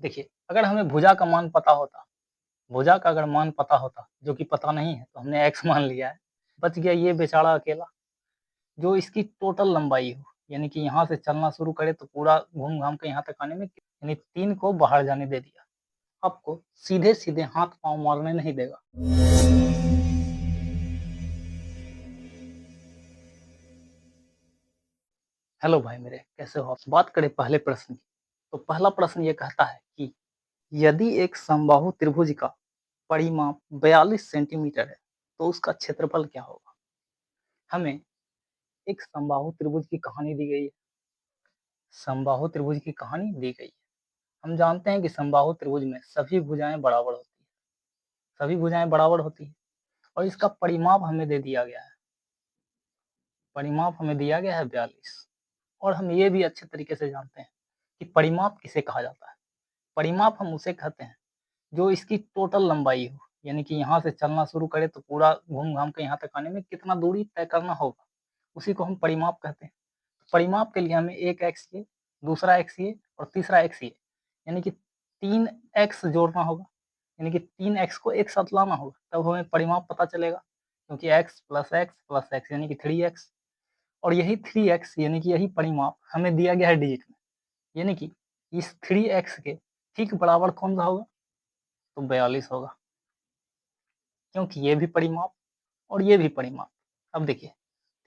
देखिए, अगर हमें भुजा का अगर मान पता होता, जो कि पता नहीं है, तो हमने x मान लिया है। बच गया ये बेचारा अकेला, जो इसकी टोटल लंबाई हो, यानी कि यहाँ से चलना शुरू करे तो पूरा घूम-घाम के यहाँ तक आने में यानी 3 को बाहर जाने दे दिया। आपको सीधे-सीधे हाथ-पाँव मारने नहीं देगा। हेलो भाई मेरे, कैसे हो आप? बात करें पहले प्रश्न की, तो पहला प्रश्न ये कहता है कि यदि एक समबाहु त्रिभुज का परिमाप 42 सेंटीमीटर है, तो उसका क्षेत्रफल क्या होगा? हमें एक समबाहु त्रिभुज की कहानी दी गई है। समबाहु त्रिभुज की कहानी दी गई है। हम जानते हैं कि समबाहु त्रिभुज में सभी भुजाएं बराबर होती हैं। सभी भुजाएं बराबर होती हैं और इसका परिमाप हमें दे दिया गया है। परिमाप हमें दिया गया है 42 और हम ये भी अच्छे तरीके से जानते हैं कि परिमाप किसे कहा जाता है। परिमाप हम उसे कहते हैं जो इसकी टोटल लंबाई हो, यानी कि यहाँ से चलना शुरू करे तो पूरा घूम-घाम के यहाँ तक आने में कितना दूरी तय करना होगा, उसी को हम परिमाप कहते हैं। परिमाप के लिए हमें एक एक्स ये, दूसरा एक्स ये और तीसरा एक्स ये, यानी कि 3 एक्स जोड़ना होगा, यानी कि 3 एक्स को एक साथ लाना होगा, तब हमें परिमाप पता चलेगा, क्योंकि x plus x plus x यानी कि 3x और यही 3x यानी कि यही परिमाप हमें दिया गया है डिजिट में, यानी कि इस 3x के ठीक बराबर कौन-सा होगा? तो 42 होगा, क्योंकि ये भी परिमाप और ये भी परिमाप। अब देखिए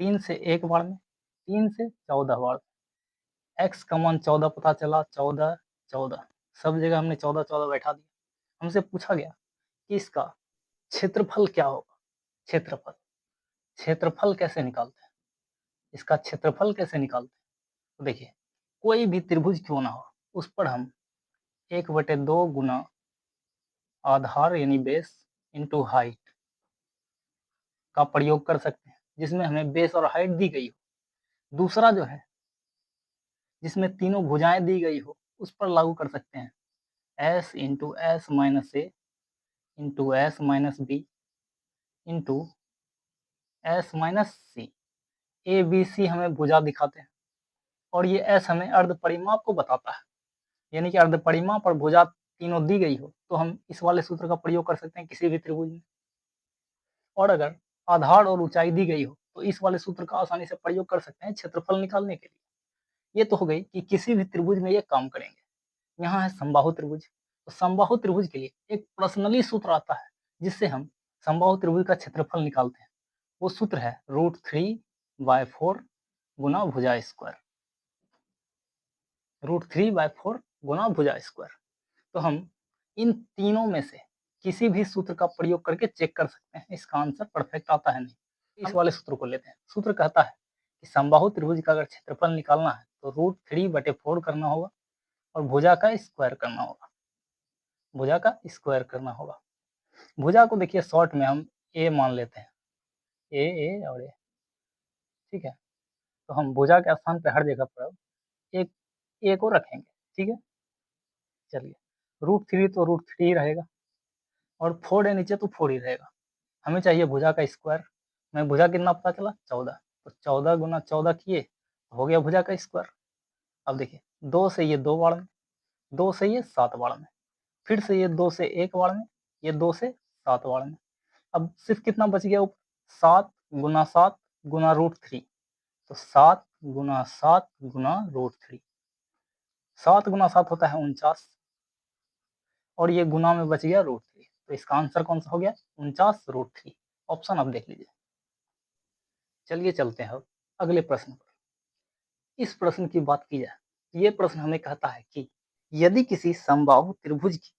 3 से 1 बार में, 3 से 14 बार में, x का मान 14 पता चला, 14, 14 सब जगह हमने 14-14 बैठा दिया। हमसे पूछा गया कि इसका क्षेत्रफल क्या होगा? क्षेत्रफल, क्षेत्रफल कैसे निकालते हैं? इसका क्षेत्रफल कैसे निकालते हैं? तो देखिए, कोई भी त्रिभुज क्यों ना हो, उस पर हम 1/2 गुना आधार यानी बेस इंटू हाइट का प्रयोग कर सकते हैं, जिसमें हमें बेस और हाइट दी गई हो। दूसरा जो है, जिसमें तीनों भुजाएँ दी गई हो, उस पर लागू कर सकते हैं। s into S minus A into S minus B into S minus C. A, B, C हमें भुजा दिखाते हैं और ये एस हमें अर्धपरिमाप को बताता है, यानी कि अर्धपरिमाप और भुजा तीनों दी गई हो, तो हम इस वाले सूत्र का प्रयोग कर सकते हैं किसी भी त्रिभुज में। और अगर आधार और ऊंचाई दी गई हो, तो इस वाले सूत्र का आसानी से प्रयोग कर सकते हैं क्षेत्रफल निकालने के लिए। ये तो हो गई कि किसी भी त्रिभुज में ये काम करेंगे। यहाँ है समबाहु त्रिभुज, तो समबाहु त्रिभुज के लिए एक पर्सनली सूत्र आता है, जिससे हम समबाहु त्रिभुज का क्षेत्रफल निकालते हैं। वो सूत्र है √3/4 गुना भुजा स्क्वायर। √3/4 गुना भुजा स्क्वायर। तो हम इन तीनों में से किसी भी सूत्र का प्रयोग करके चेक कर सकते हैं इसका आंसर परफेक्ट आता है नहीं। इस वाले सूत्र को लेते हैं। सूत्र कहता है कि समबाहु त्रिभुज का अगर क्षेत्रफल निकालना है तो √3/4 करना होगा और भुजा का स्क्वायर करना होगा। भुजा का स्क्वायर करना होगा। भुजा को देखिए शॉर्ट में हम ए मान लेते हैं। ए और ए, ठीक है। तो हम भुजा के स्थान पे हर जगह पर एक ए को रखेंगे, ठीक है। चलिए, √3 तो √3 रहेगा और 4 है नीचे तो 4 ही रहेगा। हमें चाहिए भुजा का स्क्वायर। हमें भुजा कितना पता चला? 14। तो 14 गुना 14 किए, हो गया भुजा का स्क्वायर। अब देखिए 2 से ये 2 बार में, 2 से ये 7 बार में, फिर से ये 2 से 1 बार में, ये 2 से 7 बार में। अब सिर्फ कितना बच गया ऊपर? 7 गुना 7 गुना √3। तो 7 गुना 7 गुना √3। 7 गुना 7 होता है 49 और ये गुना में बच गया √3। तो इसका आंसर कौन सा हो गया? 49√3। ऑप्शन आप देख लीजिए। चलिए चलते हैं अब अगले प्रश्न पर। इस प्रश्न की बात की जाए, ये प्रश्न हमें कहता है कि यदि किसी समबाहु त्रिभुज की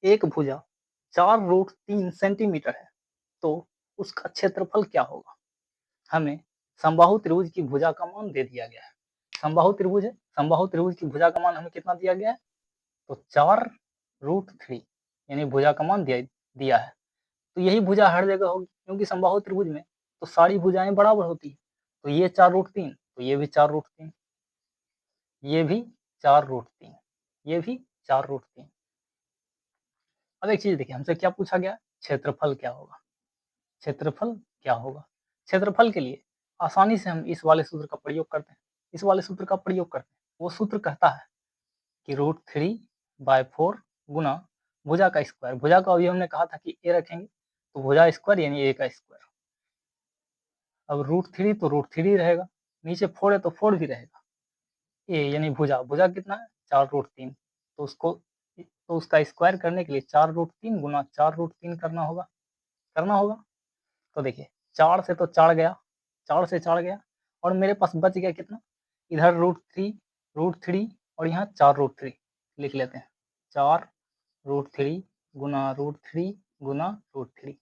एक भुजा 4√3 सेंटीमीटर है, तो उसका क्षेत्रफल क्या होगा? हमें समबाहु त्रिभुज की भुजा का मान दे दिया गया है। समबाहु त्रिभुज है, समबाहु त्रिभुज की भुजा का मान हमें कितना दिया गया है? तो 4√3 यानी भुजा का मान दिया है। तो यही भुजा हर जगह होगी, क्योंकि समबाहु त्रिभुज में तो सारी भुजाएं बराबर होती है। तो ये 4√3, तो ये भी 4√3, ये भी 4√3, ये भी 4√3। अब एक चीज देखिए, हमसे क्या पूछा गया? क्षेत्रफल क्या होगा? क्षेत्रफल क्या होगा? क्षेत्रफल के लिए आसानी से हम इस वाले सूत्र का प्रयोग करते हैं। इस वाले सूत्र का प्रयोग करते हैं। वो सूत्र कहता है कि √3 बाय 4 गुना भुजा का स्क्वायर। भुजा को अभी हमने कहा था कि ए रखेंगे, तो भुजा स्क्वायर यानी ए का स्क्वायर। अब √3 तो √3 रहेगा, नीचे 4 है तो 4 भी रहेगा। ए यानी भुजा, भुजा कितना है 4√3, तो उसका स्क्वायर करने के लिए 4√3 गुना 4√3 करना होगा। तो देखिए 4 से तो 4 गया, 4 से 4 गया और मेरे पास बच गया कितना, इधर √3 और यहाँ 4√3 लिख लेते हैं। 4√3 गुना √3 गुना √3।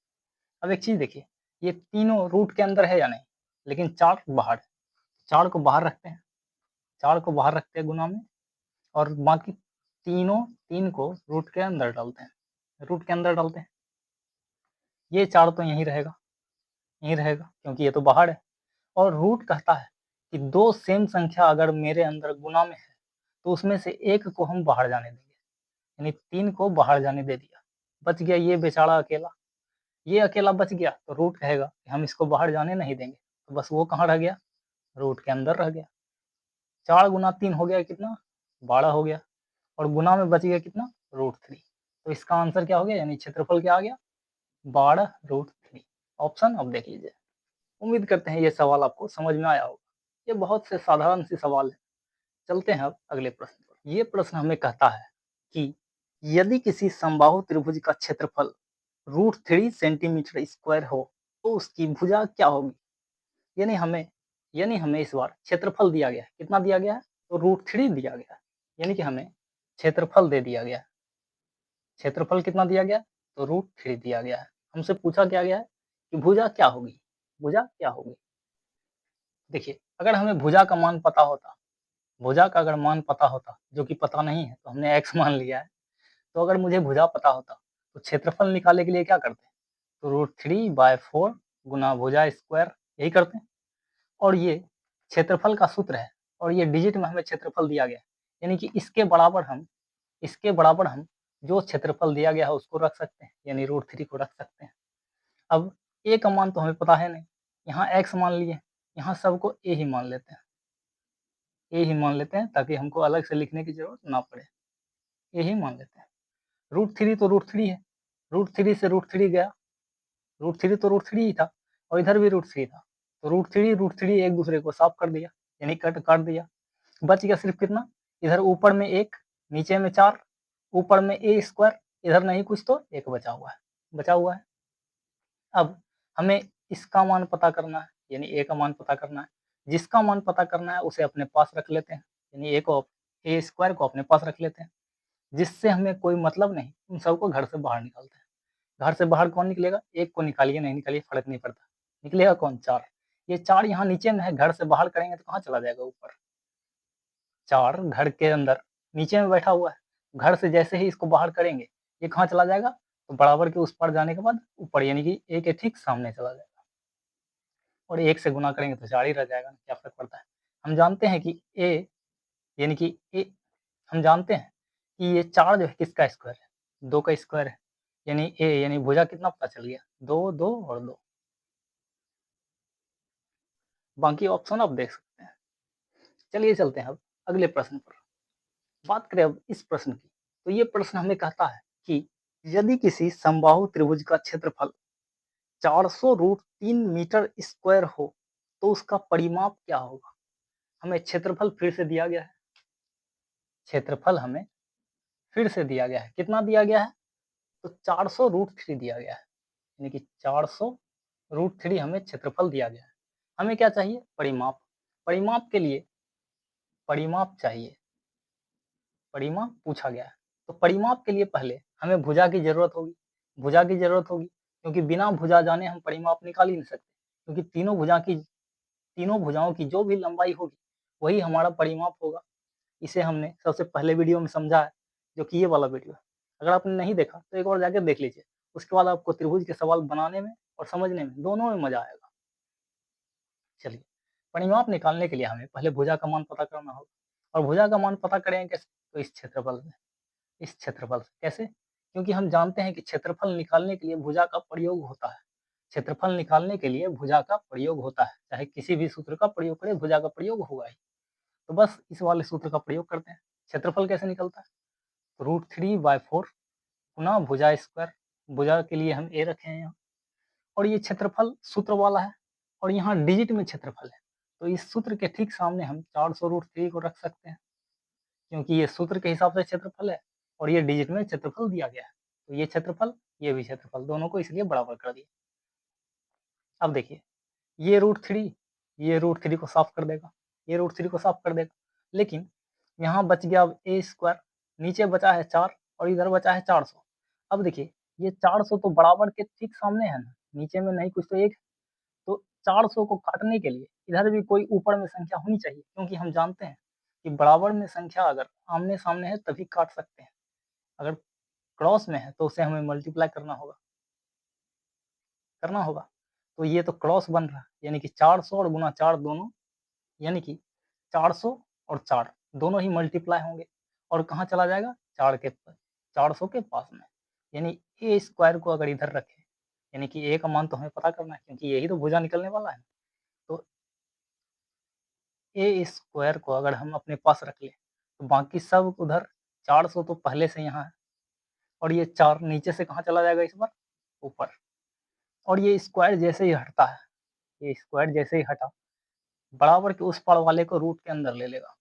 अब एक चीज़ देखिए, ये तीनों रूट के अंदर है या नहीं, लेकिन 4 बाहर है। 4 को बाहर रखते हैं, 4 को बाहर रखते हैं गुना में, और बाकी 3 को रूट के अंदर डालते हैं, रूट के अंदर डालते हैं। ये 4 तो यहीं रहेगा क्योंकि ये तो बाहर है। और रूट कहता है कि 2 सेम संख्या अगर मेरे अंदर गुना में है तो उसमें से एक को हम बाहर जाने देंगे, यानी 3 को बाहर जाने दे दिया, बच गया ये बेचारा अकेला। ये अकेला बच गया तो रूट कहेगा कि हम इसको बाहर जाने नहीं देंगे, तो बस वो कहाँ रह गया, रूट के अंदर रह गया। 4 गुना 3 हो गया कितना, 12 हो गया, और गुना में बच गया कितना, √3। तो इसका आंसर क्या हो गया, यानी क्षेत्रफल क्या आ गया, 12√3। ऑप्शन अब देख लीजिए। उम्मीद करते हैं ये सवाल आपको समझ में आया होगा। ये बहुत से साधारण सी सवाल है। चलते हैं अब अगले प्रश्न पर। ये प्रश्न हमें कहता है कि यदि किसी समबाहु त्रिभुज का क्षेत्रफल √3 सेंटीमीटर स्क्वायर हो तो उसकी भुजा क्या होगी। यानी हमें इस बार क्षेत्रफल दिया गया है। कितना दिया गया है, तो √3 दिया गया है, यानी कि हमें क्षेत्रफल दे दिया गया है। क्षेत्रफल कितना दिया गया, तो √3 दिया गया है। हमसे पूछा क्या गया है कि भुजा क्या होगी, भुजा क्या होगी। देखिए अगर हमें भुजा का मान पता होता, भुजा का अगर मान पता होता, जो कि पता नहीं है तो हमने x मान लिया है, तो अगर मुझे भुजा पता होता तो क्षेत्रफल निकालने के लिए क्या करते, तो √3/4 गुना भुजा स्क्वायर, यही करते हैं। और ये क्षेत्रफल का सूत्र है और ये डिजिट में हमें क्षेत्रफल दिया गया है, यानी कि इसके बराबर हम जो क्षेत्रफल दिया गया है उसको रख सकते हैं, यानी √3 को रख सकते हैं। अब a का मान तो हमें पता है नहीं, यहाँ x मान लिए, यहाँ सबको a ही मान लेते हैं, a ही मान लेते हैं ताकि हमको अलग से लिखने की जरूरत ना पड़े, a ही मान लेते हैं। √3 तो √3 है, √3 से √3 गया, √3 तो √3 ही था और इधर भी √3 था, तो √3 एक दूसरे को साफ कर दिया, यानी काट दिया। बच गया सिर्फ कितना, इधर ऊपर में 1, नीचे में 4, ऊपर में a स्क्वायर, इधर नहीं कुछ तो 1 बचा हुआ है। अब हमें इसका मान पता करना है, यानी a का मान पता करना है। जिसका मान पता करना है उसे अपने पास रख लेते हैं, यानी a स्क्वायर को अपने पास रख लेते हैं। जिससे हमें कोई मतलब नहीं, उन सबको घर से बाहर निकालते हैं। घर से बाहर कौन निकलेगा, 1 को निकालिए नहीं निकालिए फर्क नहीं पड़ता, निकलेगा कौन, 4। ये 4 यहाँ नीचे में है, घर से बाहर करेंगे तो कहाँ चला जाएगा, ऊपर। 4 घर के अंदर नीचे में बैठा हुआ है, घर से जैसे ही इसको बाहर करेंगे ये कहाँ चला जाएगा, तो बराबर के उस पार जाने के बाद ऊपर, यानी कि a के ठीक सामने चला जाएगा। और 1 से गुना करेंगे तो 4 ही रह जाएगा, क्या फर्क पड़ता है। हम जानते हैं कि a यानी कि a हम जानते हैं कि ये 4 जो है किसका स्क्वायर है, 2 का स्क्वायर है, यानी a यानी भुजा कितना पता चल गया, 2, 2 और 2। बाकी ऑप्शन आप देख सकते हैं। चलिए चलते हैं अब अगले प्रश्न पर। बात करें अब इस प्रश्न की, तो ये प्रश्न हमें कहता है कि यदि किसी समबाहु त्रिभुज का क्षेत्रफल 400√3 मीटर स्क्वायर हो तो उसका परिमाप क्या होगा। हमें क्षेत्रफल फिर से दिया गया है, क्षेत्रफल हमें फिर से दिया गया है, कितना दिया गया है, तो 400√3 दिया गया है, यानी कि 400√3 हमें क्षेत्रफल दिया गया है। हमें क्या चाहिए, परिमाप। परिमाप के लिए परिमाप चाहिए, परिमाप पूछा गया है। तो परिमाप के लिए पहले हमें भुजा की ज़रूरत होगी, क्योंकि बिना भुजा जाने हम परिमाप निकाल ही नहीं सकते, क्योंकि तीनों भुजाओं की जो भी लंबाई होगी वही हमारा परिमाप होगा। इसे हमने सबसे पहले वीडियो में समझा है, जो कि ये वाला वीडियो है। अगर आपने नहीं देखा तो एक बार जाके देख लीजिए, उसके बाद आपको त्रिभुज के सवाल बनाने में और समझने में दोनों में मज़ा आएगा। चलिए, परिमाप निकालने के लिए हमें पहले भुजा का मान पता करना होगा, और भुजा का मान पता करेंगे कैसे, तो इस क्षेत्रफल से। कैसे, क्योंकि हम जानते हैं कि क्षेत्रफल निकालने के लिए भुजा का प्रयोग होता है, क्षेत्रफल निकालने के लिए भुजा का प्रयोग होता है, चाहे किसी भी सूत्र का प्रयोग करें भुजा का प्रयोग होगा ही। तो बस इस वाले सूत्र का प्रयोग करते हैं। क्षेत्रफल कैसे निकलता है, √3/4 गुना भुजा स्क्वायर, भुजा के लिए हम ए रखे हैं यहाँ, और ये क्षेत्रफल सूत्र वाला है और यहाँ डिजिट में क्षेत्रफल है, तो इस सूत्र के ठीक सामने हम 400√3 को रख सकते हैं, क्योंकि ये सूत्र के हिसाब से क्षेत्रफल है और ये डिजिट में क्षेत्रफल दिया गया है, तो ये क्षेत्रफल, ये भी क्षेत्रफल, दोनों को इसलिए बराबर कर दिया। अब देखिए, ये √3, ये √3 को साफ कर देगा, ये √3 को साफ कर देगा, लेकिन यहाँ बच गया अब ए स्क्वायर, नीचे बचा है 4 और इधर बचा है 400। अब देखिए, ये 400 तो बराबर के ठीक सामने है ना, नीचे में नहीं कुछ तो एक, तो 400 को काटने के लिए इधर भी कोई ऊपर में संख्या होनी चाहिए, क्योंकि हम जानते हैं कि बराबर में संख्या अगर आमने-सामने है तभी काट सकते हैं, अगर क्रॉस में है तो उसे हमें मल्टीप्लाई करना होगा। तो ये तो क्रॉस बन रहा है, यानी कि 400 और गुना 4 दोनों, यानी कि 400 और 4 दोनों ही मल्टीप्लाई होंगे और कहाँ चला जाएगा, 400 के पास में, यानी ए स्क्वायर को अगर इधर रखें, यानी कि ए का मान तो हमें पता करना है, क्योंकि यही तो भुजा निकलने वाला है। तो ए स्क्वायर को अगर हम अपने पास रख लें, तो बाकी सब उधर, 400 तो पहले से यहाँ है और ये 4 नीचे से कहाँ चला जाएगा इस बार, ऊपर, और ये स्क्वायर जैसे ही हटता है, ये स्क्वायर जैसे ही हटा, बराबर के उस पार वाले को रूट के अंदर ले लेगा,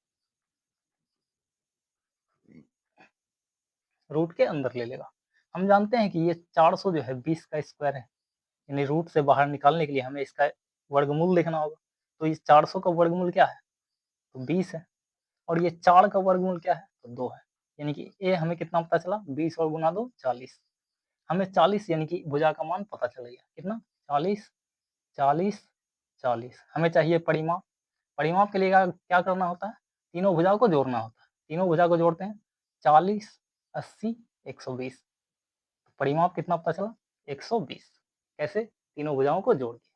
रूट के अंदर ले लेगा। हम जानते हैं कि ये 400 जो है 20 का स्क्वायर है, यानी रूट से बाहर निकालने के लिए हमें इसका वर्गमूल देखना होगा। तो इस 400 का वर्गमूल क्या है, तो 20 है, और ये 4 का वर्गमूल क्या है, तो 2 है, यानी कि ए हमें कितना पता चला, 20 और गुना 2 40, हमें 40 यानी कि भुजा का मान पता चल गया, कितना, 40, 40, 40। हमें चाहिए परिमाप, परिमाप के लिए क्या करना होता है, तीनों भुजाओं को जोड़ना होता है, तीनों भुजा को जोड़ते हैं, 40, 80, 120, परिमाप कितना पता चला, 120, कैसे, तीनों भुजाओं को जोड़ के।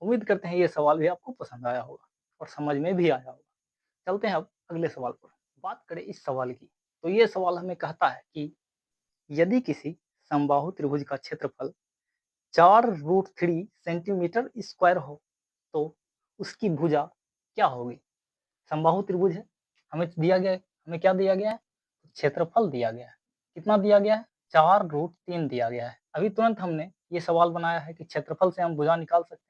उम्मीद करते हैं ये सवाल भी आपको पसंद आया होगा और समझ में भी आया होगा। चलते हैं अब अगले सवाल पर। बात करें इस सवाल की, तो ये सवाल हमें कहता है कि यदि किसी समबाहु त्रिभुज का क्षेत्रफल 4√3 सेंटीमीटर स्क्वायर हो, तो उसकी भुजा क्या होगी। समबाहु त्रिभुज है, हमें दिया गया है, हमें क्या दिया गया है, क्षेत्रफल दिया गया है, कितना दिया गया है, 4√3 दिया गया है। अभी तुरंत हमने ये सवाल बनाया है कि क्षेत्रफल से हम भुजा निकाल सकते हैं,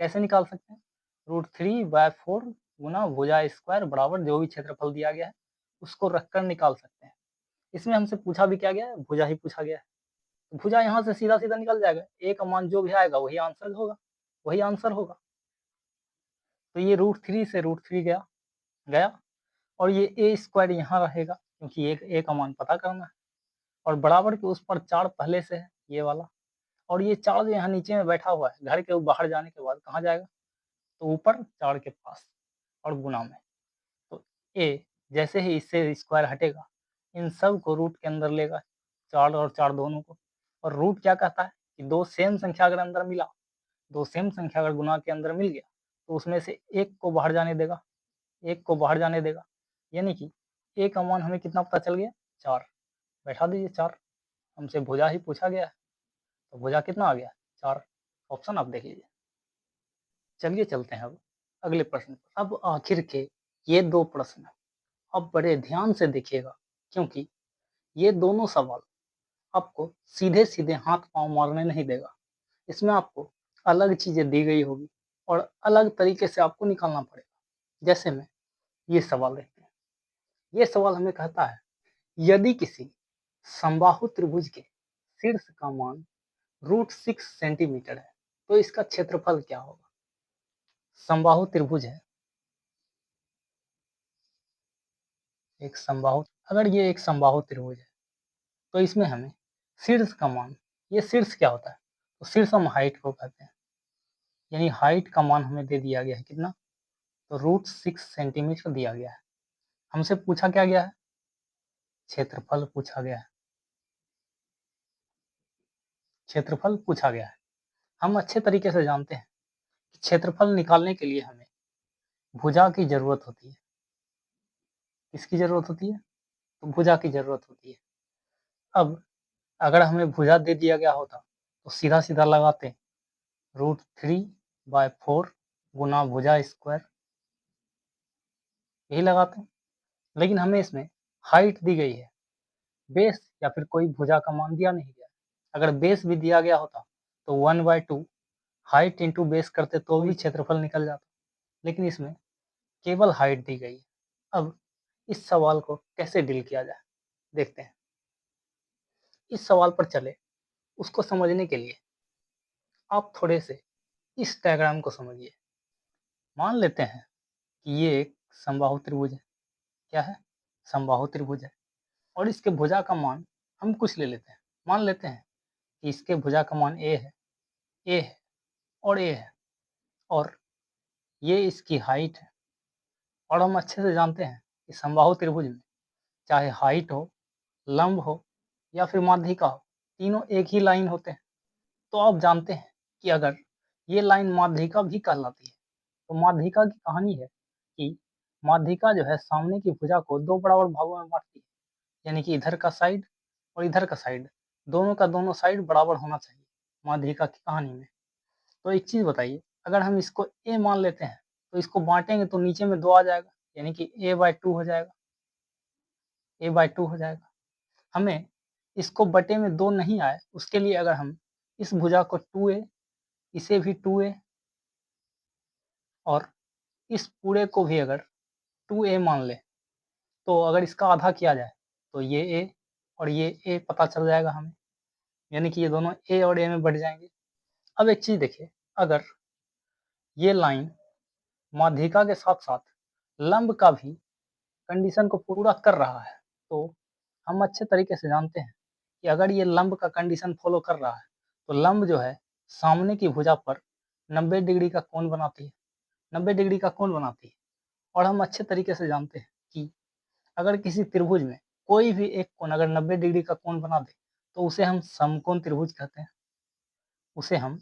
कैसे निकाल सकते हैं, √3/4 गुना भुजा स्क्वायर बराबर जो भी क्षेत्रफल दिया गया है उसको रखकर निकाल सकते हैं। इसमें हमसे पूछा भी क्या गया है, भुजा ही पूछा गया है, तो भुजा यहाँ से सीधा-सीधा निकल जाएगा, ए का मान जो भी आएगा वही आंसर होगा, वही आंसर होगा। तो ये √3 से √3 गया और ये ए स्क्वायर यहाँ रहेगा, क्योंकि ए का मान पता करना है, और बराबर के उस पर 4 पहले से है, ये वाला, और ये 4 जो यहाँ नीचे में बैठा हुआ है, घर के बाहर जाने के बाद कहाँ जाएगा, तो ऊपर 4 के पास और गुना में। तो ए जैसे ही इससे स्क्वायर हटेगा, इन सब को रूट के अंदर लेगा, 4 और 4 दोनों को, और रूट क्या कहता है कि 2 सेम संख्या अगर अंदर मिला, 2 सेम संख्या अगर गुना के अंदर मिल गया, तो उसमें से एक को बाहर जाने देगा, एक को बाहर जाने देगा, यानी कि ए का मान हमें कितना पता चल गया, 4, बैठा दीजिए 4, हमसे भुजा ही पूछा गया है, तो भुजा कितना आ गया, 4, ऑप्शन आप देख लीजिए। चलिए चलते हैं अब अगले प्रश्न पर। अब आखिर के ये 2 प्रश्न अब बड़े ध्यान से देखिएगा, क्योंकि ये दोनों सवाल आपको सीधे-सीधे हाथ-पाँव मारने नहीं देगा। इसमें आपको अलग चीज़ें दी गई होगी और अलग तरीके से आपको निकालना पड़ेगा। जैसे में ये सवाल देखते हैं। ये सवाल हमें कहता है, यदि किसी समबाहु त्रिभुज के शीर्ष का मान √6 सेंटीमीटर है, तो इसका क्षेत्रफल क्या होगा। समबाहु त्रिभुज है, एक समबाहु, अगर ये एक समबाहु त्रिभुज है, तो इसमें हमें शीर्ष का मान, ये शीर्ष क्या होता है, तो शीर्ष हम हाइट को कहते हैं, यानी हाइट का मान हमें दे दिया गया है कितना, तो √6 सेंटीमीटर दिया गया है। हमसे पूछा क्या गया है, क्षेत्रफल पूछा गया है, क्षेत्रफल पूछा गया है। हम अच्छे तरीके से जानते हैं कि क्षेत्रफल निकालने के लिए हमें भुजा की जरूरत होती है। किसकी जरूरत होती है, तो भुजा की जरूरत होती है। अब अगर हमें भुजा दे दिया गया होता, तो सीधा-सीधा लगाते, √3/4 गुना भुजा स्क्वायर, यही लगाते हैं। लेकिन हमें इसमें हाइट दी गई है, बेस या फिर कोई भुजा का मान दिया नहीं गया। अगर बेस भी दिया गया होता तो 1/2 हाइट इंटू बेस करते तो भी क्षेत्रफल निकल जाता, लेकिन इसमें केवल हाइट दी गई है। अब इस सवाल को कैसे डील किया जाए देखते हैं। इस सवाल पर चले उसको समझने के लिए आप थोड़े से इस डायग्राम को समझिए। मान लेते हैं कि ये एक समबाहु त्रिभुज है। क्या है? समबाहु त्रिभुज है और इसके भुजा का मान हम कुछ ले लेते हैं। मान लेते हैं कि इसके भुजा का मान ए है और ए है और ये इसकी हाइट है। और हम अच्छे से जानते हैं कि समबाहु त्रिभुज में चाहे हाइट हो, लंब हो या फिर माध्यिका हो, तीनों एक ही लाइन होते हैं। तो आप जानते हैं कि अगर ये लाइन माध्यिका भी कहलाती है, तो माध्यिका की कहानी है कि माध्यिका जो है सामने की भुजा को दो बराबर भागों में बांटती है, यानी कि इधर का साइड और इधर का साइड, दोनों का दोनों साइड बराबर होना चाहिए माध्यिका की कहानी में। तो एक चीज बताइए, अगर हम इसको ए मान लेते हैं तो इसको बांटेंगे तो नीचे में 2 आ जाएगा, यानी कि a/2 हो जाएगा, a/2 हो जाएगा। हमें इसको बटे में 2 नहीं आए, उसके लिए अगर हम इस भुजा को 2a, इसे भी 2a और इस पूरे को भी अगर 2a मान लें, तो अगर इसका आधा किया जाए तो ये a और ये a पता चल जाएगा हमें, यानी कि ये दोनों a और a में बढ़ जाएंगे। अब एक चीज देखिए, अगर ये लाइन माध्यिका के साथ साथ लंब का भी कंडीशन को पूरा कर रहा है, तो हम अच्छे तरीके से जानते हैं कि अगर ये लंब का कंडीशन फॉलो कर रहा है तो लंब जो है सामने की भुजा पर 90 डिग्री का कोण बनाती है, 90 डिग्री का कोण बनाती है। और हम अच्छे तरीके से जानते हैं कि अगर किसी त्रिभुज में कोई भी एक कोण अगर 90 डिग्री का कोण बना दे तो उसे हम समकोण त्रिभुज कहते हैं, उसे हम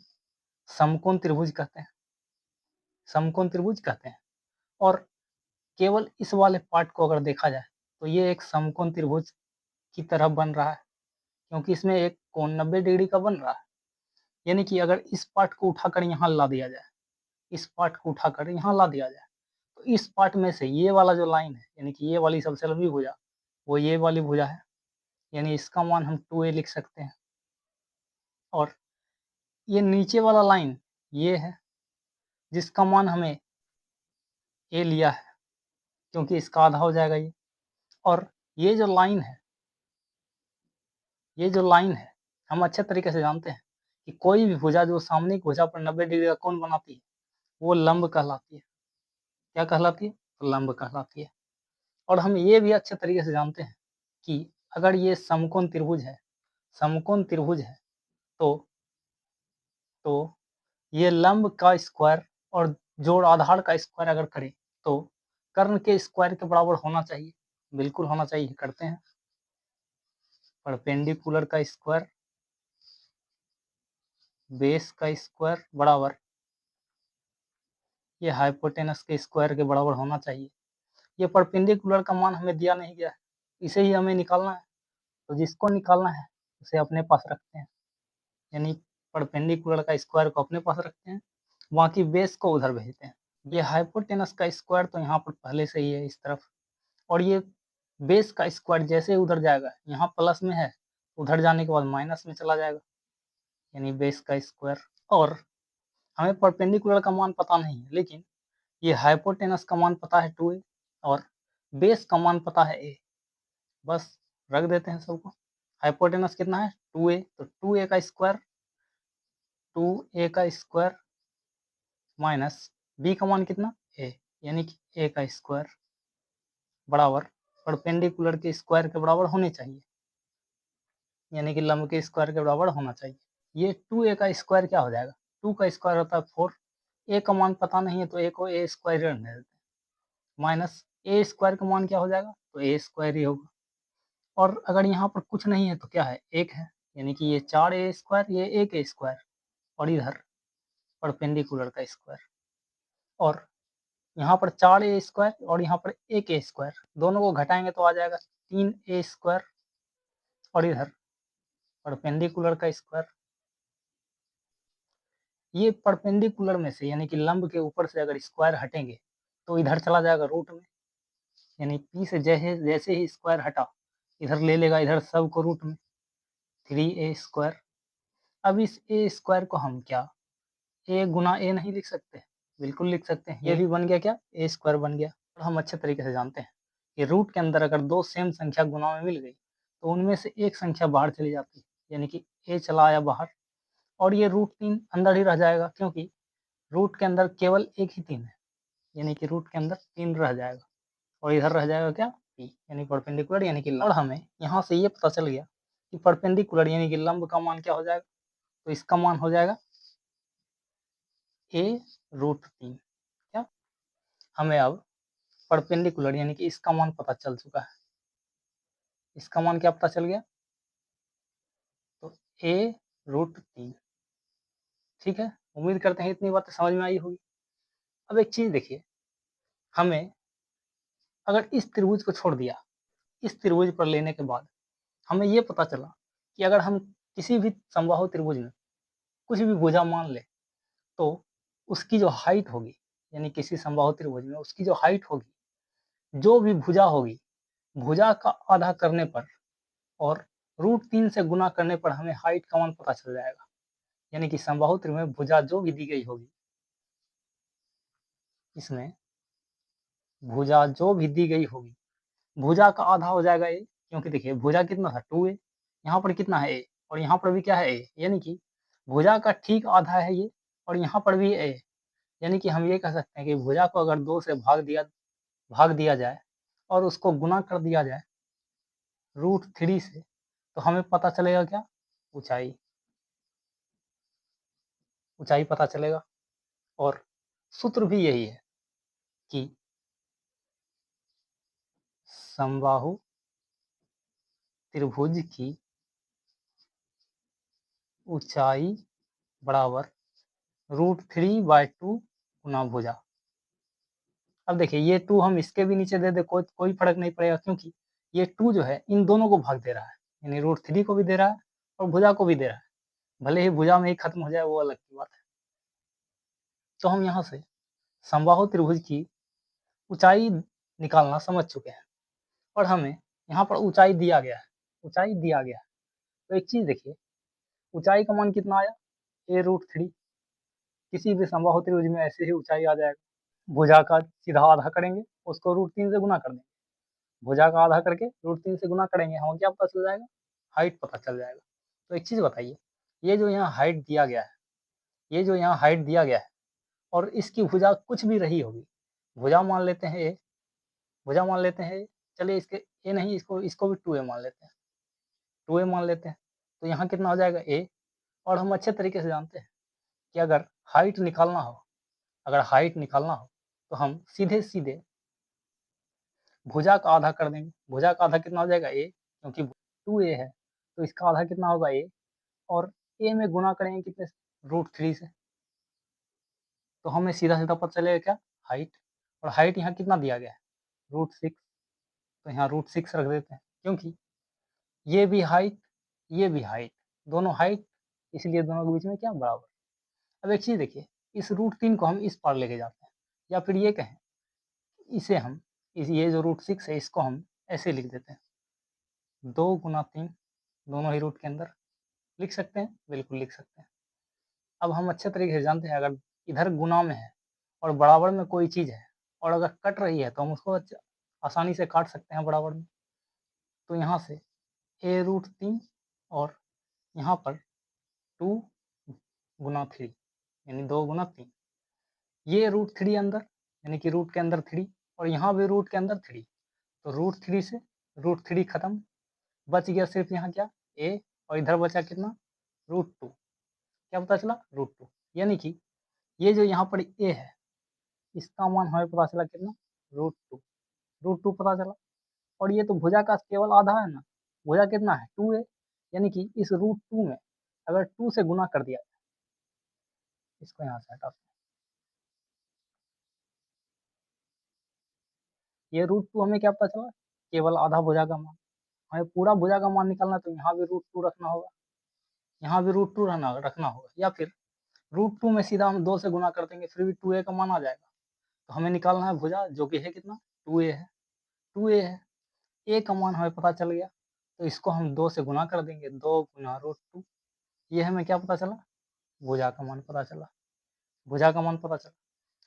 समकोण त्रिभुज कहते हैं, समकोण त्रिभुज कहते हैं। और केवल इस वाले पार्ट को अगर देखा जाए तो ये एक समकोण त्रिभुज की तरह बन रहा है, क्योंकि इसमें एक कोण 90 डिग्री का बन रहा है। यानी कि अगर इस पार्ट को उठाकर यहाँ ला दिया जाए, इस पार्ट को उठाकर यहाँ ला दिया जाए, तो इस पार्ट में से ये वाला जो लाइन है, यानी कि ये वाली सबसे लंबी भुजा, वो ये वाली भुजा है, यानी इसका मान हम 2a लिख सकते हैं। और ये नीचे वाला लाइन ये है, जिसका मान हमें a लिया है, क्योंकि इसका आधा हो जाएगा ये। और ये जो लाइन है, ये जो लाइन है, हम अच्छे तरीके से जानते हैं कि कोई भी भुजा जो सामने की भुजा पर 90 डिग्री का कोण बनाती है, वो लंब कहलाती है। क्या कहलाती है? तो लंब कहलाती है। और हम ये भी अच्छे तरीके से जानते हैं कि अगर ये समकोण त्रिभुज है, समकोण त्रिभुज है, तो ये लंब का स्क्वायर और जोड़ आधार का स्क्वायर अगर करें तो कर्ण के स्क्वायर के बराबर होना चाहिए, बिल्कुल होना चाहिए। करते हैं, परपेंडिकुलर का स्क्वायर बेस का स्क्वायर बराबर ये हाइपोटेनस के स्क्वायर के बराबर होना चाहिए। ये परपेंडिकुलर का मान हमें दिया नहीं गया है, इसे ही हमें निकालना है। तो जिसको निकालना है उसे अपने पास रखते हैं, यानी परपेंडिकुलर का स्क्वायर को अपने पास रखते हैं, बाकी बेस को उधर भेजते हैं। ये हाइपोटेनस का स्क्वायर तो यहाँ पर पहले से ही है इस तरफ, और ये बेस का स्क्वायर जैसे ही उधर जाएगा, यहाँ प्लस में है, उधर जाने के बाद माइनस में चला जाएगा, यानी बेस का स्क्वायर। और हमें परपेंडिकुलर का मान पता नहीं है, लेकिन ये हाइपोटेनस का मान पता है 2a और बेस का मान पता है a। बस रख देते हैं सबको। हाइपोटेनस कितना है? 2a, तो 2a का स्क्वायर, 2a का स्क्वायर माइनस b का मान कितना? a, यानी कि a का स्क्वायर बराबर परपेंडिकुलर के स्क्वायर के बराबर होने चाहिए, यानी कि लंब के स्क्वायर के बराबर होना चाहिए। ये 2a का स्क्वायर क्या हो जाएगा? 2 का स्क्वायर होता है 4, a का मान पता नहीं है तो a को a स्क्वायर रहने देते हैं, माइनस a स्क्वायर का मान क्या हो जाएगा? तो a स्क्वायर ही होगा। और अगर यहाँ पर कुछ नहीं है तो क्या है? 1 है, यानी कि ये 4a स्क्वायर, ये 1a स्क्वायर और इधर परपेंडिकुलर का स्क्वायर। और यहाँ पर 4a स्क्वायर और यहाँ पर 1a स्क्वायर, दोनों को घटाएंगे तो आ जाएगा 3a स्क्वायर और इधर परपेंडिकुलर का स्क्वायर। ये परपेंडिकुलर में से यानी कि लंब के ऊपर से अगर स्क्वायर हटेंगे तो इधर चला जाएगा रूट में, यानी p से जैसे जैसे ही स्क्वायर हटा इधर ले लेगा, इधर सब को रूट में 3a²। अब इस a स्क्वायर को हम क्या a गुना a नहीं लिख सकते? बिल्कुल लिख सकते हैं। ये भी बन गया क्या, a² बन गया। और हम अच्छे तरीके से जानते हैं कि रूट के अंदर अगर दो सेम संख्या गुना में मिल गई तो उनमें से एक संख्या बाहर चली जाती है, यानी कि a चला आया बाहर और ये √3 अंदर ही रह जाएगा, क्योंकि रूट के अंदर केवल एक ही 3 है, यानी कि रूट के अंदर 3 रह जाएगा और इधर रह जाएगा क्या, p, यानी परपेंडिकुलर यानी कि लंब। और हमें यहाँ से ये पता चल गया कि परपेंडिकुलर यानी कि लंब का मान क्या हो जाएगा, तो इसका मान हो जाएगा a√3। क्या हमें अब परपेंडिकुलर यानी कि इसका मान पता चल चुका है। इसका मान क्या पता चल गया, तो a√3। ठीक है, उम्मीद करते हैं इतनी बातें समझ में आई होगी। अब एक चीज देखिए, हमें अगर इस त्रिभुज को छोड़ दिया, इस त्रिभुज पर लेने के बाद हमें ये पता चला कि अगर हम किसी भी समबाहु त्रिभुज में कुछ भी भुजा मान ले तो उसकी जो हाइट होगी, यानी किसी समबाहु त्रिभुज में उसकी जो हाइट होगी, जो भी भुजा होगी, भुजा का आधा करने पर और √3 से गुना करने पर हमें हाइट का मान पता चल जाएगा। यानी कि समबाहु त्रिभुज में भुजा जो भी दी गई होगी, इसमें भुजा जो भी दी गई होगी, भुजा का आधा हो जाएगा a, क्योंकि देखिए भुजा कितना था 2a, यहाँ पर कितना है a और यहाँ पर भी क्या है a, यानी कि भुजा का ठीक आधा है ये और यहाँ पर भी a, यानी कि हम ये कह सकते हैं कि भुजा को अगर 2 से भाग दिया जाए और उसको गुना कर दिया जाए √3 से, तो हमें पता चलेगा क्या, ऊंचाई पता चलेगा। और सूत्र भी यही है कि समबाहु त्रिभुज की ऊंचाई बराबर √3/2 गुना भुजा। अब देखिए ये 2 हम इसके भी नीचे दे दे कोई फर्क नहीं पड़ेगा, क्योंकि ये 2 जो है इन दोनों को भाग दे रहा है, यानी √3 को भी दे रहा है और भुजा को भी दे रहा है, भले ही भुजा में ही खत्म हो जाए वो अलग की बात है। तो हम यहाँ से समबाहु त्रिभुज की ऊंचाई निकालना समझ चुके हैं और हमें यहाँ पर ऊंचाई दिया गया है। तो एक चीज देखिए, ऊंचाई का मान कितना आया, a√3। किसी भी समबाहु त्रिभुज में ऐसे ही ऊंचाई आ जाएगा। भुजा का सीधा आधा करेंगे, उसको √3 से गुना कर देंगे, भुजा का आधा करके √3 से गुना करेंगे, हमें क्या पता चल जाएगा, हाइट पता चल जाएगा। तो एक चीज बताइए, ये जो यहाँ हाइट दिया गया है और इसकी भुजा कुछ भी रही होगी, भुजा मान लेते हैं a, चलिए इसके a नहीं, इसको भी 2a मान लेते हैं, तो यहाँ कितना हो जाएगा a। और हम अच्छे तरीके से जानते हैं कि अगर हाइट निकालना हो तो हम सीधे भुजा का आधा कर देंगे। भुजा का आधा कितना हो जाएगा a, क्योंकि 2a है तो इसका आधा कितना होगा a, और a में गुना करेंगे कितने, √3 से, तो हमें सीधा पता चलेगा क्या, हाइट। और हाइट यहाँ कितना दिया गया है, √6, तो यहाँ √6 रख देते हैं, क्योंकि ये भी हाइट, दोनों हाइट, इसलिए दोनों के बीच में क्या, बराबर। अब एक चीज देखिए, इस √3 को हम इस पार लेके जाते हैं, या फिर ये कहें इसे हम ये जो √6 है इसको हम ऐसे लिख देते हैं, 2 गुना 3, दोनों ही रूट के अंदर लिख सकते हैं, बिल्कुल लिख सकते हैं। अब हम अच्छे तरीके से जानते हैं, अगर इधर गुना में है और बराबर में कोई चीज़ है और अगर कट रही है तो हम उसको आसानी से काट सकते हैं बराबर में। तो यहाँ से a√3 और यहाँ पर 2 गुना 3, यानी 2 गुना 3, ये √3 अंदर, यानी कि रूट के अंदर 3 और यहाँ भी रूट के अंदर 3, तो √3 से √3 खत्म, बच गया सिर्फ यहाँ क्या, a, और इधर बचा कितना, √2। क्या पता चला, √2, यानी कि ये जो यहाँ पर a है इसका मान हमें पता चला कितना, √2 पता चला। और ये तो भुजा का केवल आधा है ना, भुजा कितना है, 2a, यानी कि इस √2 में अगर 2 से गुना कर दिया, इसको यहाँ से हटाते हैं, ये √2 हमें क्या पता चला, केवल आधा भुजा का मान। हमें पूरा भुजा का मान निकालना तो यहाँ भी √2 रखना होगा, या फिर √2 में सीधा हम 2 से गुना कर देंगे, फिर भी 2a का मान आ जाएगा। तो हमें निकालना है भुजा, जो कि है कितना, 2a है, a का मान हमें पता चल गया। तो इसको हम 2 से गुना कर देंगे, 2 गुना √2। ये हमें क्या पता चला? भुजा का मान पता चला। भुजा का मान पता चला।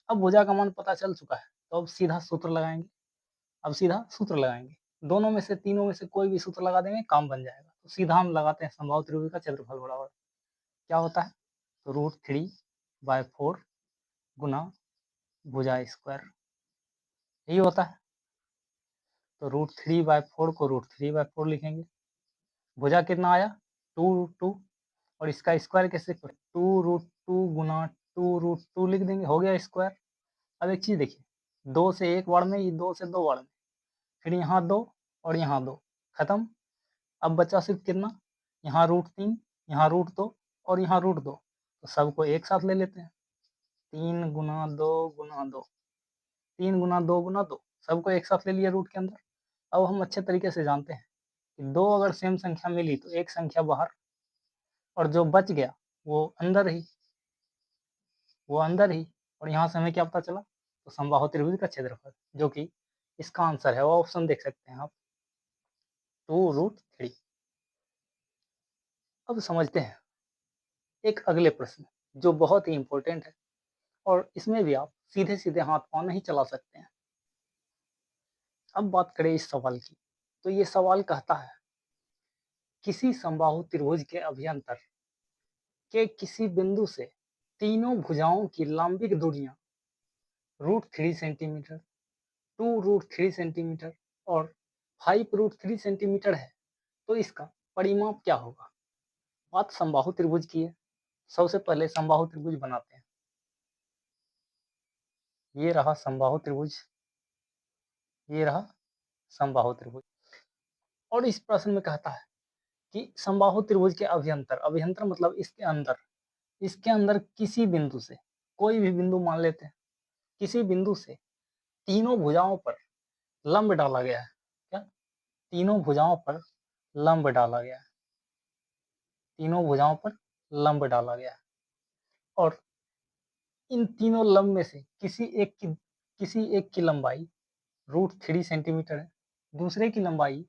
अब भुजा का मान पता चल चुका है, तो अब सीधा सूत्र लगाएँगे। अब सीधा सूत्र लगाएँगे। दोनों में से, तीनों में से कोई भी सूत्र लगा देंगे, काम बन जाएगा। तो सीधा हम लगाते हैं समबाहु त्रिभुज का क्षेत्रफल बराबर क्या होता है? तो √3/4 गुना भुजा स्क्वायर, यही होता है। तो √3/4 को √3/4 लिखेंगे। भुजा कितना आया? 2√2 और इसका स्क्वायर कैसे? 2√2 गुना 2√2 लिख देंगे, हो गया स्क्वायर। अब एक चीज़ देखिए, 2 से 1 बार में, ये 2 से 2 बार में, फिर यहाँ 2 और यहाँ 2, खत्म। अब बचा सिर्फ कितना? यहाँ √3, यहाँ √2 और यहाँ √2, तो सबको एक साथ ले लेते हैं। 3 गुना 2 गुना 2, 3 गुना 2 गुना 2, सबको एक साथ ले लिया रूट के अंदर। अब हम अच्छे तरीके से जानते हैं कि 2 अगर सेम संख्या मिली तो एक संख्या बाहर, और जो बच गया वो अंदर ही, और यहाँ से हमें क्या पता चला? तो समबाहु त्रिभुज का क्षेत्रफल, जो कि इसका आंसर है, वो ऑप्शन देख सकते हैं आप, 2√3। अब समझते हैं एक अगले प्रश्न, जो बहुत ही इंपॉर्टेंट है, और इसमें भी आप सीधे-सीधे हाथ पाँव नहीं चला सकते हैं। अब बात करें इस सवाल की, तो ये सवाल कहता है, किसी समबाहु त्रिभुज के अभ्यंतर के किसी बिंदु से तीनों भुजाओं की लंबिक दूरियां √3 सेंटीमीटर, 2√3 सेंटीमीटर और 5√3 सेंटीमीटर है, तो इसका परिमाप क्या होगा? बात समबाहु त्रिभुज की है। सबसे पहले समबाहु त्रिभुज बनाते हैं। ये रहा समबाहु त्रिभुज, ये रहा समबाहु त्रिभुज। और इस प्रश्न में कहता है कि समबाहु त्रिभुज के अभ्यंतर, अभ्यंतर मतलब इसके अंदर किसी बिंदु से, कोई भी बिंदु मान लेते हैं, किसी बिंदु से तीनों भुजाओं पर लंब डाला गया है। क्या? तीनों भुजाओं पर लंब डाला गया है, तीनों भुजाओं पर लंब डाला गया है, और इन तीनों लंब में से किसी एक की लंबाई √3 सेंटीमीटर है, दूसरे की लंबाई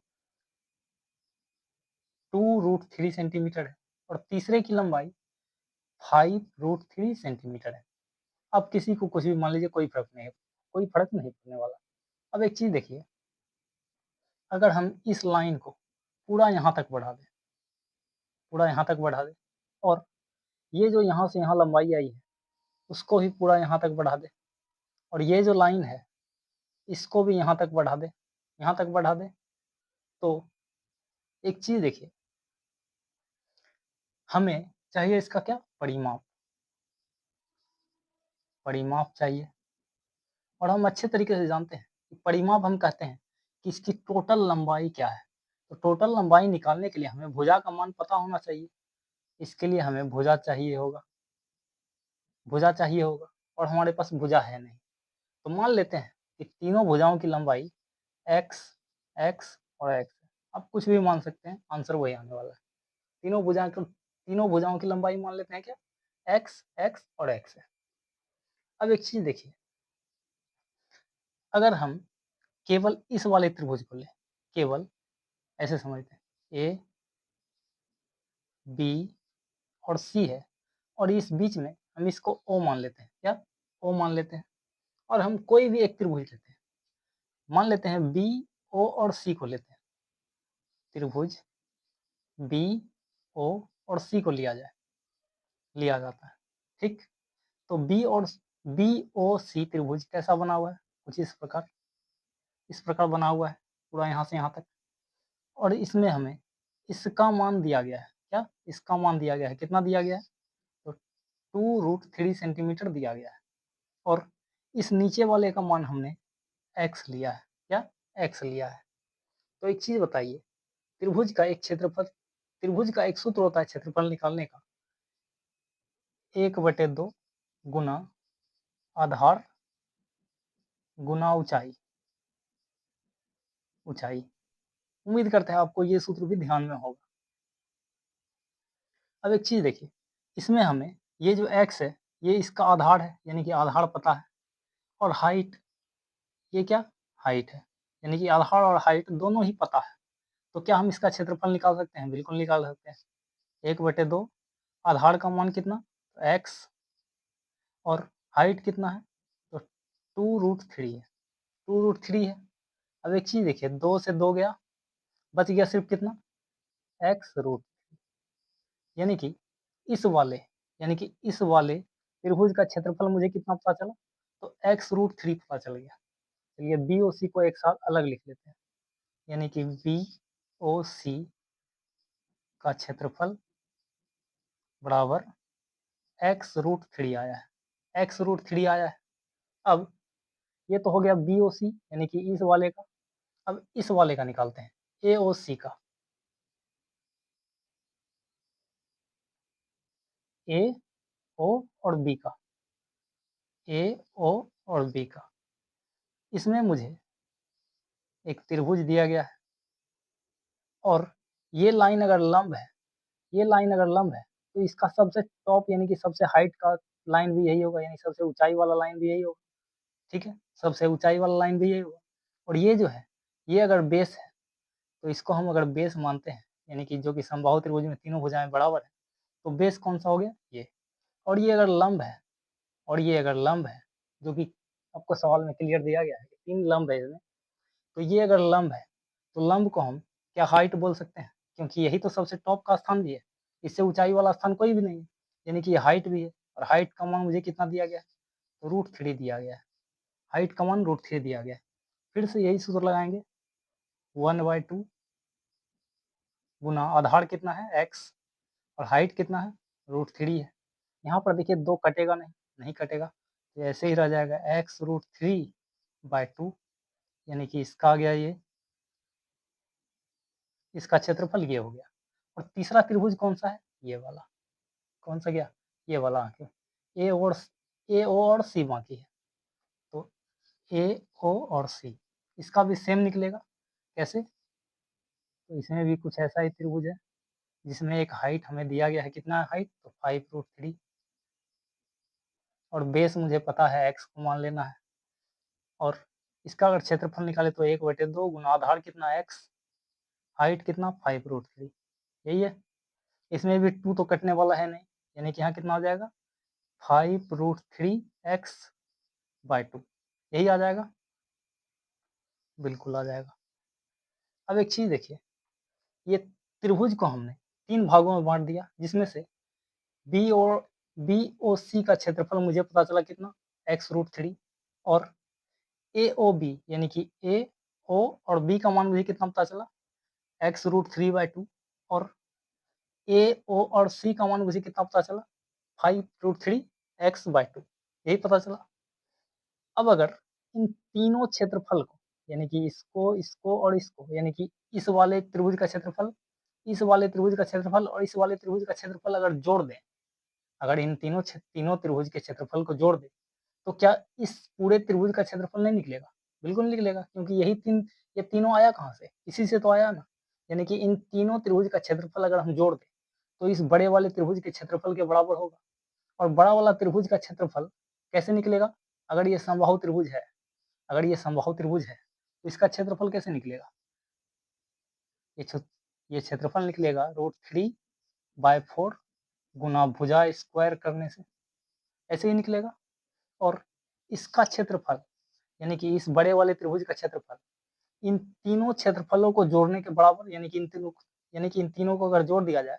2√3 सेंटीमीटर है, और तीसरे की लंबाई 5√3 सेंटीमीटर है। अब किसी को कुछ भी मान लीजिए, कोई फर्क नहीं पड़ने वाला। अब एक चीज देखिए, अगर हम इस लाइन को पूरा यहाँ तक बढ़ा दें, और ये जो यहाँ से यहाँ लंबाई आई है, उसको भी पूरा यहाँ तक बढ़ा दें, और ये जो लाइन है, इसको भी यहाँ तक बढ़ा दें, तो एक चीज देखिए, हमें चाहिए इसका क्या? परिमाप चाहिए। और हम अच्छे तरीके से जानते हैं कि परिमाप हम कहते हैं कि इसकी टोटल लंबाई क्या है। तो टोटल लंबाई निकालने के लिए हमें भुजा का मान पता होना चाहिए। इसके लिए हमें भुजा चाहिए होगा, और हमारे पास भुजा है नहीं। तो मान लेते हैं कि तीनों भुजाओं की लंबाई x, x और x है। आप कुछ भी मान सकते हैं, आंसर वही आने वाला है। तीनों भुजाओं की लंबाई मान लेते हैं क्या? x, x और x है। अब एक चीज देखिए, अगर हम केवल इस वाले त्रिभुज को लें, केवल ऐसे समझते हैं, ए, बी और सी है, और इस बीच में हम इसको ओ मान लेते हैं। क्या? ओ मान लेते हैं। और हम कोई भी एक त्रिभुज लेते हैं, मान लेते हैं बी, ओ और सी को लेते हैं। त्रिभुज बी, ओ और सी को लिया जाता है। ठीक, तो बी ओ सी त्रिभुज कैसा बना हुआ है? कुछ इस प्रकार बना हुआ है, पूरा यहाँ से यहाँ तक। और इसमें हमें इसका मान दिया गया है। क्या? इसका मान दिया गया है। कितना दिया गया है? तो 2√3 सेंटीमीटर दिया गया है, और इस नीचे वाले का मान हमने x लिया है। क्या? x लिया है। तो एक चीज बताइए, त्रिभुज का एक सूत्र होता है क्षेत्रफल निकालने का, 1/2 गुना आधार गुना ऊंचाई। उम्मीद करते हैं आपको ये सूत्र भी ध्यान में होगा। अब एक चीज देखिए, इसमें हमें ये जो x है, ये इसका आधार है, यानी कि आधार पता है, और हाइट, ये क्या? हाइट है, यानी कि आधार और हाइट दोनों ही पता है। तो क्या हम इसका क्षेत्रफल निकाल सकते हैं? बिल्कुल निकाल सकते हैं। 1/2 आधार का मान कितना? x और हाइट कितना है? तो 2√3 है, 2√3 है। अब एक चीज़ देखिए, 2 से 2 गया, बच गया सिर्फ कितना? x√, यानी कि इस वाले त्रिभुज का क्षेत्रफल मुझे कितना पता चला? तो x√3 पता चल गया। चलिए BOC को एक साथ अलग लिख लेते हैं, यानी कि BOC का क्षेत्रफल बराबर x√3 आया है, x√3 आया है। अब ये तो हो गया BOC यानी कि इस वाले का। अब इस वाले का निकालते हैं, AOC का। A, O और B का, A, O और B का। इसमें मुझे एक त्रिभुज दिया गया है और ये लाइन अगर लंब है, ये लाइन अगर लंब है, तो इसका सबसे टॉप यानी कि सबसे हाइट का लाइन भी यही होगा, यानी सबसे ऊँचाई वाला लाइन भी यही होगा, ठीक है? सबसे ऊँचाई वाला लाइन भी यही होगा। और ये जो है, ये अगर बेस है, तो इसको हम अगर बेस मानते हैं, यानी कि जो कि समबाहु त्रिभुज में तीनों भुजाएँ बराबर हैं, तो बेस कौन-सा हो गया? ये। और ये अगर लंब है, और ये अगर लंब है, जो कि आपको सवाल में क्लियर दिया गया है कि 3 लंब है इसमें, तो ये अगर लंब है, तो लंब को हम क्या हाइट बोल सकते हैं? क्योंकि यही तो सबसे टॉप का स्थान भी है, इससे ऊँचाई वाला स्थान कोई भी नहीं है, यानी कि ये हाइट भी है और हाइट का मान मुझे कितना दिया गया है? तो √3 दिया गया है, हाइट का मान √3 दिया गया है। फिर से यही सूत्र लगाएँगे, 1/2 गुना आधार कितना है? x और हाइट कितना है? √3 है। यहाँ पर देखिए 2 कटेगा नहीं, नहीं कटेगा, तो ऐसे ही रह जाएगा x√3/2, यानी कि इसका आ गया ये, इसका क्षेत्रफल ये हो गया। और तीसरा त्रिभुज कौन-सा है? ये वाला। कौन-सा गया? ये वाला आगे। AO और C बाकी है। तो AO और C इसका भी सेम निकलेगा। कैसे? तो इसमें भी कुछ ऐसा ही त्रिभुज है, जिसमें एक हाइट हमें दिया गया है, कितना हाइट? तो 5√3 और बेस मुझे पता है x को मान लेना है। और इसका अगर क्षेत्रफल निकालें तो 1/2 गुना आधार कितना है? x, हाइट कितना? 5√3, यही है। इसमें भी 2 तो कटने वाला है नहीं, यानी कि यहाँ कितना हो जाएगा? 5√3x/2, यही आ जाएगा? बिल्कुल आ जाएगा। अब एक चीज़ देखिए, ये त्रिभुज को हमने 3 भागों में बाँट दिया, जिसमें से BOC का क्षेत्रफल मुझे पता चला कितना? x√3 और AOB यानी कि AO और B का मान मुझे कितना पता चला? x√3/2 और AO और C का मान मुझे कितना पता चला? 5√3x/2, यही पता चला। अब अगर इन तीनों क्षेत्रफल को, यानी कि इसको और इसको, यानी कि इस वाले त्रिभुज का क्षेत्रफल, इस वाले त्रिभुज का क्षेत्रफल और इस वाले त्रिभुज का क्षेत्रफल अगर जोड़ दें, अगर इन तीनों त्रिभुज के क्षेत्रफल को जोड़ दें, तो क्या इस पूरे त्रिभुज का क्षेत्रफल नहीं निकलेगा? बिल्कुल निकलेगा, क्योंकि ये तीनों आया कहाँ से? इसी से तो आया ना। यानी कि इन तीनों त्रिभुज का क्षेत्रफल अगर हम जोड़ दें, तो इस बड़े वाले त्रिभुज के क्षेत्रफल के बराबर होगा। और बड़ा वाला त्रिभुज का क्षेत्रफल कैसे निकलेगा? अगर ये समबाहु त्रिभुज है, अगर ये समबाहु त्रिभुज है, तो इसका क्षेत्रफल कैसे निकलेगा? ये छ ये क्षेत्रफल निकलेगा √3/4 गुना भुजा स्क्वायर करने से, ऐसे ही निकलेगा। और इसका क्षेत्रफल, यानी कि इस बड़े वाले त्रिभुज का क्षेत्रफल, इन तीनों क्षेत्रफलों को जोड़ने के बराबर, यानी कि इन तीनों को अगर जोड़ दिया जाए,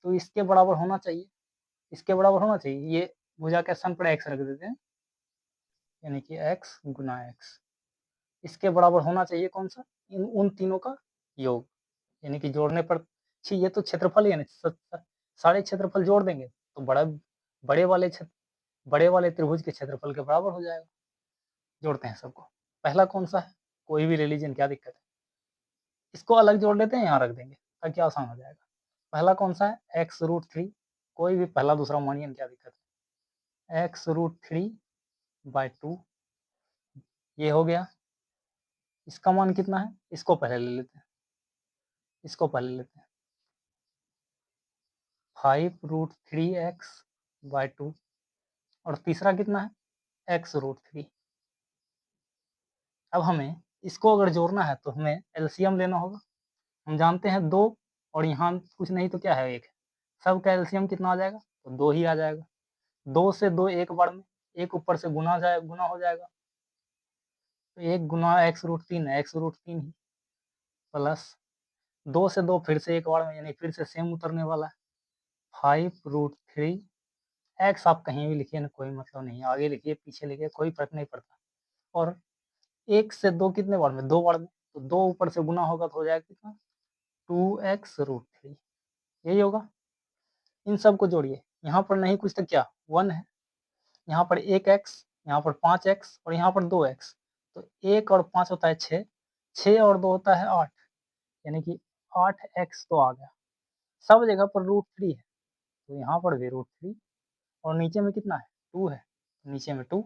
तो इसके बराबर होना चाहिए, इसके बराबर होना चाहिए। ये भुजा के स्थान पर x रख देते हैं, यानी कि x गुना x, इसके बराबर होना चाहिए कौन-सा? उन तीनों का योग, यानी कि जोड़ने पर ये तो क्षेत्रफल ही है ना, सारे क्षेत्रफल जोड़ देंगे, तो बड़े वाले बड़े वाले त्रिभुज के क्षेत्रफल के बराबर हो जाएगा। जोड़ते हैं सबको। पहला कौन-सा है? कोई भी ले लीजिए, क्या दिक्कत है? इसको अलग जोड़ लेते हैं, यहाँ रख देंगे, ताकि आसान हो जाएगा। पहला कौन-सा है? x√3, कोई भी पहला दूसरा मानिए, क्या दिक्कत है? x√3/2, ये हो गया। इसका मान कितना है? इसको पहले ले लेते हैं, इसको पहले लेते हैं। 5√3x/2 और तीसरा कितना है? x√3। अब हमें इसको अगर जोड़ना है, तो हमें एलसीएम लेना होगा। हम जानते हैं 2 और यहाँ कुछ नहीं तो क्या है 1 है। सब का एलसीएम कितना आ जाएगा? तो 2 ही आ जाएगा। 2 से 2 एक बार में, 1 ऊपर से गुना हो जाएगा। तो 1 गुना x√3 है, x√3 ही प्लस 2 से 2 फिर से एक बार में, यानी फिर से सेम उतरने वाला है। 5√3 x आप कहीं भी लिखिए ना, कोई मतलब नहीं है, आगे लिखिए पीछे लिखिए कोई फर्क नहीं पड़ता। और 1 से 2 कितने बार में? 2 बार में, तो 2 ऊपर से गुना होगा तो हो जाएगा कितना? 2x√3 यही होगा। इन सब को जोड़िए, यहाँ पर नहीं कुछ तो क्या 1 है, यहाँ पर 1x, यहाँ पर 5x और यहाँ पर 2x, तो 1 और 5 होता है 6, 6 और 2 होता है 8, यानी कि 8x तो आ गया। सब जगह पर √3 है, तो यहाँ पर भी √3 और नीचे में कितना है? 2 है, नीचे में 2,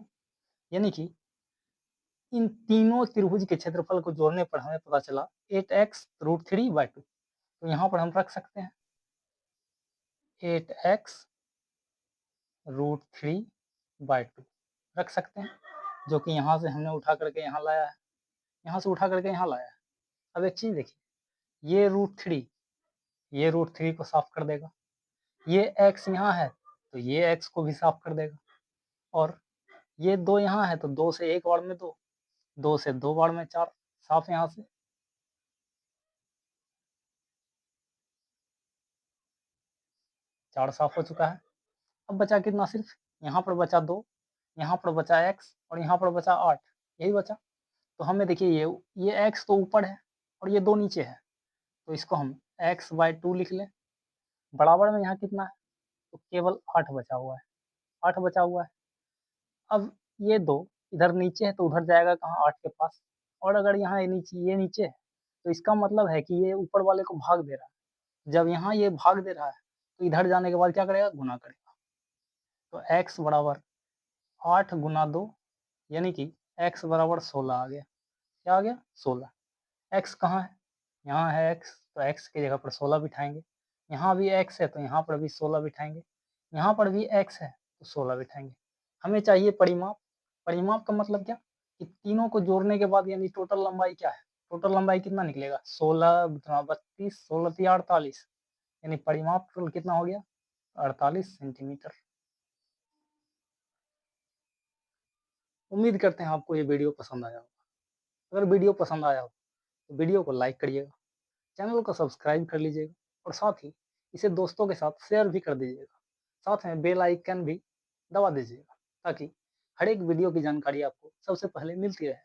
यानी कि इन तीनों त्रिभुज के क्षेत्रफल को जोड़ने पर हमें पता चला 8x√3/2। तो यहाँ पर हम रख सकते हैं 8x√3/2 रख सकते हैं, जो कि यहाँ से हमने उठा करके यहाँ लाया है, यहाँ से उठा करके यहाँ लाया है। अब एक चीज़ देखिए, ये √3 को साफ कर देगा, ये x यहाँ है तो ये x को भी साफ कर देगा, और ये 2 यहाँ है तो 2 से 1 बार में 2, 2 से 2 बार में 4, साफ यहाँ से। 4 साफ हो चुका है। अब बचा कितना? सिर्फ यहाँ पर बचा 2, यहाँ पर बचा x और यहाँ पर बचा 8, यही बचा। तो हमें देखिए ये x तो ऊपर है और ये 2 नीचे है, तो इसको हम x/2 लिख लें। बराबर में यहाँ कितना है? तो केवल 8 बचा हुआ है, 8 बचा हुआ है। अब ये 2 इधर नीचे है तो उधर जाएगा कहाँ? 8 के पास, और अगर यहाँ ये नीचे है तो इसका मतलब है कि ये ऊपर वाले को भाग दे रहा है। जब यहाँ ये भाग दे रहा है तो इधर जाने के बाद क्या करेगा? गुना करेगा। तो x बराबर 8 गुना 2, यानी कि x बराबर 16 आ गया। क्या आ गया? 16। x कहाँ है? यहाँ है x, तो x की जगह पर 16 बिठाएंगे। यहाँ भी x है तो यहाँ पर भी 16 बिठाएंगे। यहाँ पर भी x है तो 16 बिठाएंगे। हमें चाहिए परिमाप। परिमाप का मतलब क्या? कि तीनों को जोड़ने के बाद यानी टोटल लंबाई क्या है? टोटल लंबाई कितना निकलेगा? 16 गुना 32, 16 3 48, यानी परिमाप टोटल कितना हो गया? 48 सेंटीमीटर। उम्मीद करते हैं आपको ये वीडियो पसंद आया होगा। अगर वीडियो पसंद आया हो तो वीडियो को लाइक करिएगा, चैनल को सब्सक्राइब कर लीजिएगा और साथ ही इसे दोस्तों के साथ शेयर भी कर दीजिएगा। साथ में बेल आइकन भी दबा दीजिएगा ताकि हर एक वीडियो की जानकारी आपको सबसे पहले मिलती रहे।